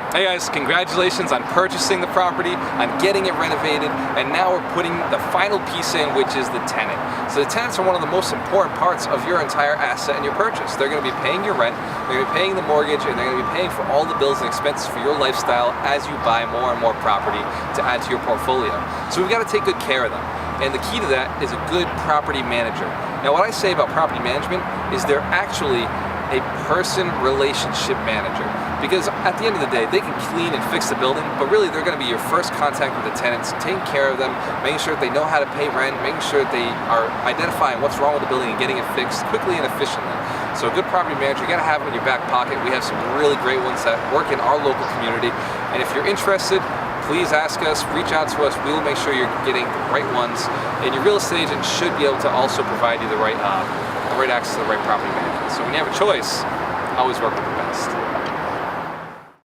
Hey guys, congratulations on purchasing the property, on getting it renovated, and now we're putting the final piece in, which is the tenant. So the tenants are one of the most important parts of your entire asset and your purchase. They're going to be paying your rent, they're going to be paying the mortgage, and they're going to be paying for all the bills and expenses for your lifestyle as you buy more and more property to add to your portfolio. So we've got to take good care of them. And the key to that is a good property manager. Now what I say about property management is they're actually a person relationship manager, because at the end of the day they can clean and fix the building, but really they're going to be your first contact with the tenants, taking care of them, making sure that they know how to pay rent, making sure that they are identifying what's wrong with the building and getting it fixed quickly and efficiently. So a good property manager, you got to have them in your back pocket. We have some really great ones that work in our local community, and if you're interested, please ask us, reach out to us. We will make sure you're getting the right ones, and your real estate agent should be able to also provide you the right access to the right property management. So when you have a choice, always work with